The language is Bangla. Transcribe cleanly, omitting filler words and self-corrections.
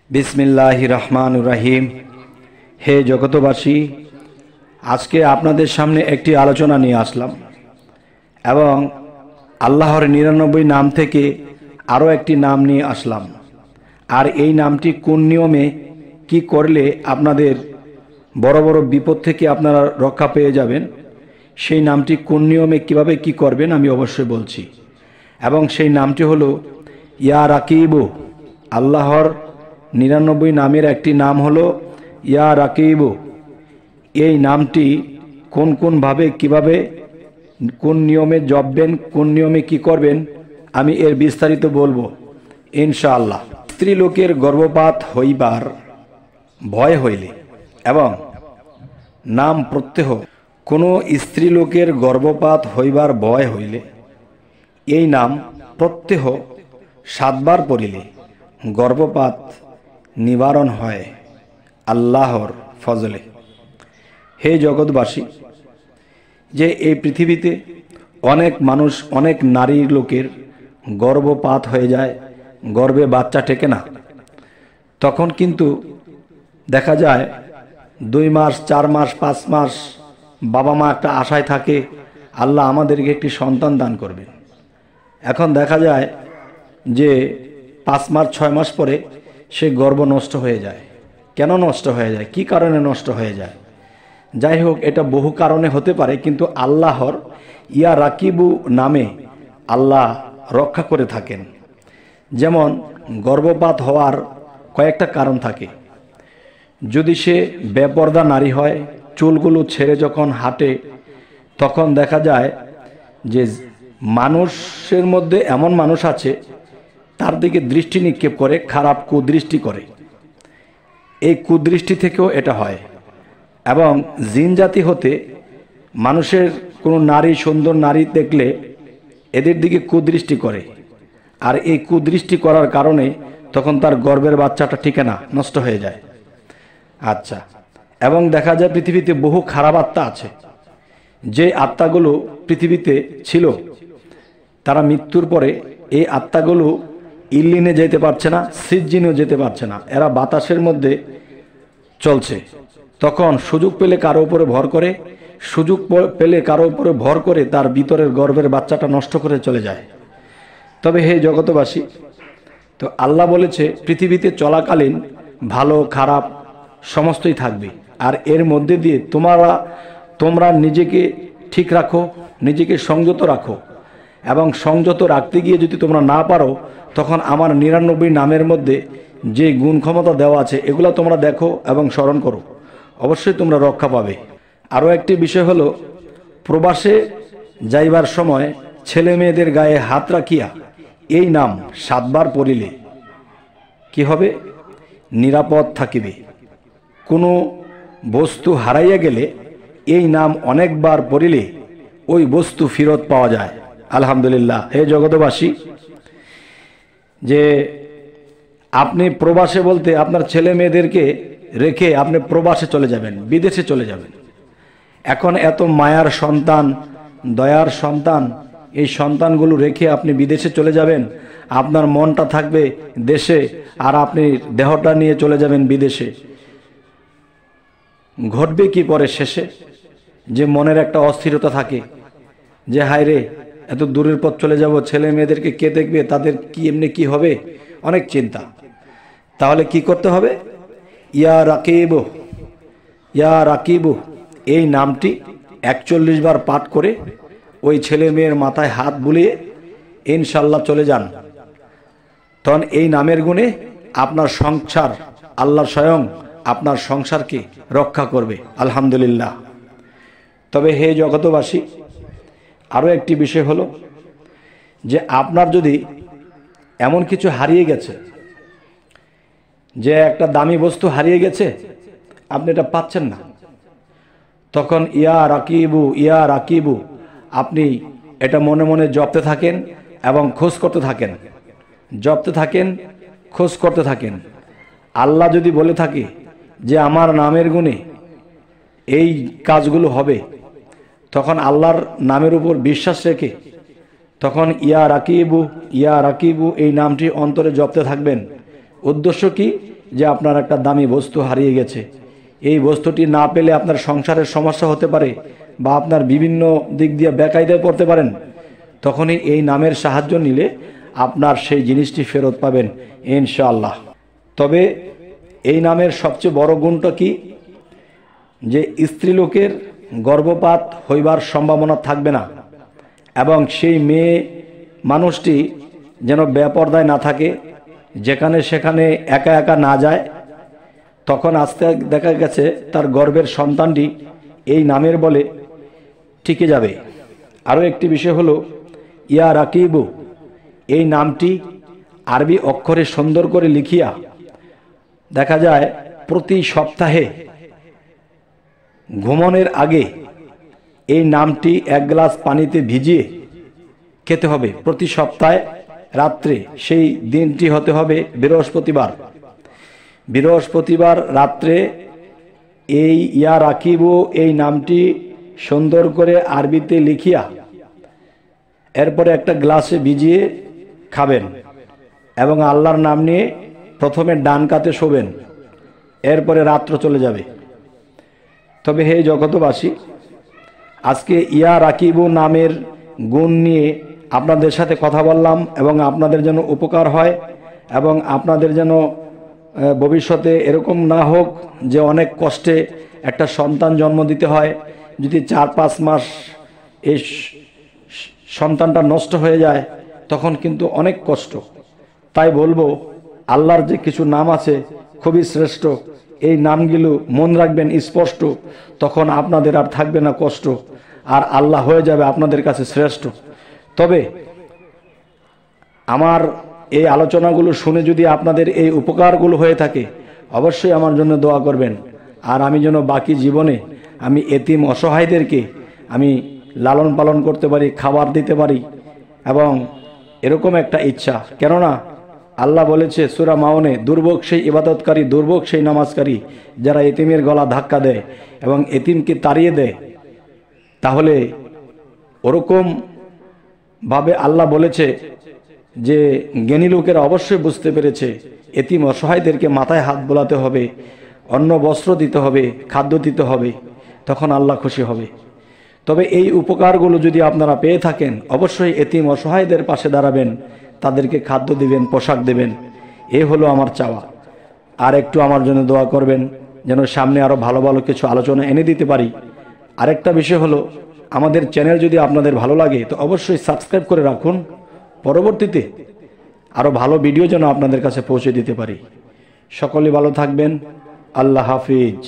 বিসমিল্লাহির রহমানির রহিম। হে জগতবাসী, আজকে আপনাদের সামনে একটি আলোচনা নিয়ে আসলাম এবং আল্লাহর ৯৯ নাম থেকে আরও একটি নাম নিয়ে আসলাম। আর এই নামটি কোন নিয়মে কি করলে আপনাদের বড় বড় বিপদ থেকে আপনারা রক্ষা পেয়ে যাবেন, সেই নামটি কোন নিয়মে কিভাবে কি করবেন আমি অবশ্যই বলছি। এবং সেই নামটি হলো ইয়া রাকিবু। আল্লাহর ৯৯ নামের একটি নাম হলো ইয়া রাকিবু। এই নামটি কোন কোনভাবে কিভাবে কোন নিয়মে জপবেন, কোন নিয়মে কি করবেন আমি এর বিস্তারিত বলবো ইনশাআল্লাহ। স্ত্রীলোকের গর্ভপাত হইবার ভয় হইলে এবং নাম প্রত্যহ কোনো স্ত্রীলোকের গর্ভপাত হইবার ভয় হইলে এই নাম প্রত্যহ ৭ বার পড়িলে গর্ভপাত নিবারণ হয় আল্লাহর ফজলে। হে জগৎবাসী, যে এই পৃথিবীতে অনেক মানুষ, অনেক নারী লোকের গর্ভপাত হয়ে যায়, গর্ভে বাচ্চা টেকে না। তখন কিন্তু দেখা যায় ২ মাস, ৪ মাস, ৫ মাস বাবা মা একটা আশায় থাকে আল্লাহ আমাদেরকে একটি সন্তান দান করবেন। এখন দেখা যায় যে ৫ মাস ৬ মাস পরে সে গর্ভ নষ্ট হয়ে যায়। কেন নষ্ট হয়ে যায়, কি কারণে নষ্ট হয়ে যায়? যাই হোক, এটা বহু কারণে হতে পারে, কিন্তু আল্লাহর ইয়া রাকিবু নামে আল্লাহ রক্ষা করে থাকেন। যেমন গর্ভপাত হওয়ার কয়েকটা কারণ থাকে। যদি সে বেপর্দা নারী হয়, চুলগুলো ছেড়ে যখন হাঁটে, তখন দেখা যায় যে মানুষের মধ্যে এমন মানুষ আছে তার দিকে দৃষ্টি নিক্ষেপ করে, খারাপ কুদৃষ্টি করে। এই কুদৃষ্টি থেকেও এটা হয়। এবং জিন জাতি হতে মানুষের কোনো নারী, সুন্দর নারী দেখলে এদের দিকে কুদৃষ্টি করে, আর এই কুদৃষ্টি করার কারণে তখন তার গর্ভের বাচ্চাটা টিকে না, নষ্ট হয়ে যায়। আচ্ছা, এবং দেখা যায় পৃথিবীতে বহু খারাপ আত্মা আছে, যে আত্মাগুলো পৃথিবীতে ছিল তারা মৃত্যুর পরে এই আত্মাগুলো ইল্লিনে যেতে পারছে না, সিজ্জিনেও যেতে পারছে না, এরা বাতাসের মধ্যে চলছে। তখন সুযোগ পেলে কারো উপরে ভর করে, সুযোগ পেলে কারো উপরে ভর করে তার ভিতরের গর্ভের বাচ্চাটা নষ্ট করে চলে যায়। তবে হে জগতবাসী, তো আল্লাহ বলেছে পৃথিবীতে চলাকালীন ভালো খারাপ সমস্তই থাকবে, আর এর মধ্যে দিয়ে তোমরা নিজেকে ঠিক রাখো, নিজেকে সংযত রাখো। এবং সংযত রাখতে গিয়ে যদি তোমরা না পারো, তখন আমার ৯৯ নামের মধ্যে যে গুণ ক্ষমতা দেওয়া আছে এগুলো তোমরা দেখো এবং স্মরণ করো, অবশ্যই তোমরা রক্ষা পাবে। আরও একটি বিষয় হলো, প্রবাসে যাইবার সময় ছেলে মেয়েদের গায়ে হাত রাখিয়া এই নাম ৭ বার পড়িলে কি হবে? নিরাপদ থাকিবে। কোনো বস্তু হারাইয়া গেলে এই নাম অনেকবার পড়িলে ওই বস্তু ফেরত পাওয়া যায়। আলহামদুলিল্লাহ। হে জগতবাসী, যে আপনি প্রবাসে বলতে আপনার ছেলে মেয়েদেরকে রেখে আপনি প্রবাসে চলে যাবেন, বিদেশে চলে যাবেন। এখন এত মায়ার সন্তান, দয়ার সন্তান, এই সন্তানগুলো রেখে আপনি বিদেশে চলে যাবেন, আপনার মনটা থাকবে দেশে আর আপনি দেহটা নিয়ে চলে যাবেন বিদেশে। ঘটবে কি পরে শেষে? যে মনের একটা অস্থিরতা থাকে যে হায় রে, এত দূরের পথ চলে যাব, ছেলে মেয়েদেরকে কে দেখবে, তাদের কি এমনি কি হবে, অনেক চিন্তা। তাহলে কি করতে হবে? ইয়া রাকিবু, ইয়া রাকিবু এই নামটি ৪১ বার পাঠ করে ওই ছেলে মেয়ের মাথায় হাত বুলিয়ে ইনশাল্লাহ চলে যান। তখন এই নামের গুণে আপনার সংসার, আল্লাহ স্বয়ং আপনার সংসারকে রক্ষা করবে। আলহামদুলিল্লাহ। তবে হে জগতবাসী, আরও একটি বিষয় হলো যে আপনার যদি এমন কিছু হারিয়ে গেছে, যে একটা দামি বস্তু হারিয়ে গেছে, আপনি এটা পাচ্ছেন না, তখন ইয়া রাকিবু, ইয়া রাকিবু আপনি এটা মনে মনে জপতে থাকেন এবং খোঁজ করতে থাকেন, জপতে থাকেন, খোঁজ করতে থাকেন। আল্লাহ যদি বলে থাকে যে আমার নামের গুণে এই কাজগুলো হবে, তখন আল্লাহর নামের উপর বিশ্বাস রেখে তখন ইয়া রাকিবু, ইয়া রাকিবু এই নামটি অন্তরে জপতে থাকবেন। উদ্দেশ্য কি? যে আপনার একটা দামি বস্তু হারিয়ে গেছে, এই বস্তুটি না পেলে আপনার সংসারের সমস্যা হতে পারে বা আপনার বিভিন্ন দিক দিয়ে বেকায়দায় পড়তে পারেন, তখনই এই নামের সাহায্য নিলে আপনার সেই জিনিসটি ফেরত পাবেন ইনশাআল্লাহ। তবে এই নামের সবচেয়ে বড় গুণটা কি, যে স্ত্রীলোকের গর্ভপাত হইবার সম্ভাবনা থাকবে না এবং সেই মেয়ে মানুষটি যেন বেপরদায় না থাকে, যেখানে সেখানে একা একা না যায়। তখন আস্তে দেখা গেছে তার গর্ভের সন্তানটি এই নামের বলে টিকে যাবে। আরও একটি বিষয় হলো ইয়া রাকিবু, এই নামটি আরবি অক্ষরে সুন্দর করে লিখিয়া দেখা যায় প্রতি সপ্তাহে ঘুমানোর আগে এই নামটি 1 গ্লাস পানিতে ভিজিয়ে খেতে হবে প্রতি সপ্তাহে রাত্রে। সেই দিনটি হতে হবে বৃহস্পতিবার। বৃহস্পতিবার রাত্রে এই ইয়া রাকিবু এই নামটি সুন্দর করে আরবিতে লিখিয়া এরপরে একটা গ্লাসে ভিজিয়ে খাবেন এবং আল্লাহর নাম নিয়ে প্রথমে ডান কাতে শোবেন, এরপরে রাত্র চলে যাবে। তবে হে জগতবাসী, আজকে ইয়া রাকিবু নামের গুণ নিয়ে আপনাদের সাথে কথা বললাম এবং আপনাদের যেন উপকার হয় এবং আপনাদের যেন ভবিষ্যতে এরকম না হোক যে অনেক কষ্টে একটা সন্তান জন্ম দিতে হয়, যদি 4-5 মাস এই সন্তানটা নষ্ট হয়ে যায় তখন কিন্তু অনেক কষ্ট। তাই বলবো আল্লাহর যে কিছু নাম আছে খুবই শ্রেষ্ঠ, এই নামগুলো মন রাখবেন স্পষ্ট, তখন আপনাদের আর থাকবে না কষ্ট, আর আল্লাহ হয়ে যাবে আপনাদের কাছে শ্রেষ্ঠ। তবে আমার এই আলোচনাগুলো শুনে যদি আপনাদের এই উপকারগুলো হয়ে থাকে অবশ্যই আমার জন্য দোয়া করবেন, আর আমি যেন বাকি জীবনে আমি এতিম অসহায়দেরকে আমি লালন পালন করতে পারি, খাবার দিতে পারি, এবং এরকম একটা ইচ্ছা। কেননা আল্লাহ বলেছে সূরা মাউনে, দুর্ভোগ সেই ইবাদতকারী, দুর্ভোগ সেই নামাজকারী যারা এতিমের গলা ধাক্কা দেয় এবং এতিমকে তাড়িয়ে দেয়। তাহলে ওরকম ভাবে আল্লাহ বলেছে যে জ্ঞানী লোকেরা অবশ্যই বুঝতে পেরেছে এতিম অসহায়দেরকে মাথায় হাত বোলাতে হবে, অন্ন বস্ত্র দিতে হবে, খাদ্য দিতে হবে, তখন আল্লাহ খুশি হবে। তবে এই উপকারগুলো যদি আপনারা পেয়ে থাকেন অবশ্যই এতিম অসহায়দের পাশে দাঁড়াবেন, তাদেরকে খাদ্য দিবেন, পোশাক দেবেন, এই হলো আমার চাওয়া। আর একটু আমার জন্য দোয়া করবেন যেন সামনে আরও ভালো ভালো কিছু আলোচনা এনে দিতে পারি। আরেকটা বিষয় হলো আমাদের চ্যানেল যদি আপনাদের ভালো লাগে তো অবশ্যই সাবস্ক্রাইব করে রাখুন, পরবর্তীতে আরও ভালো ভিডিও যেন আপনাদের কাছে পৌঁছে দিতে পারি। সকলে ভালো থাকবেন, আল্লাহ হাফিজ।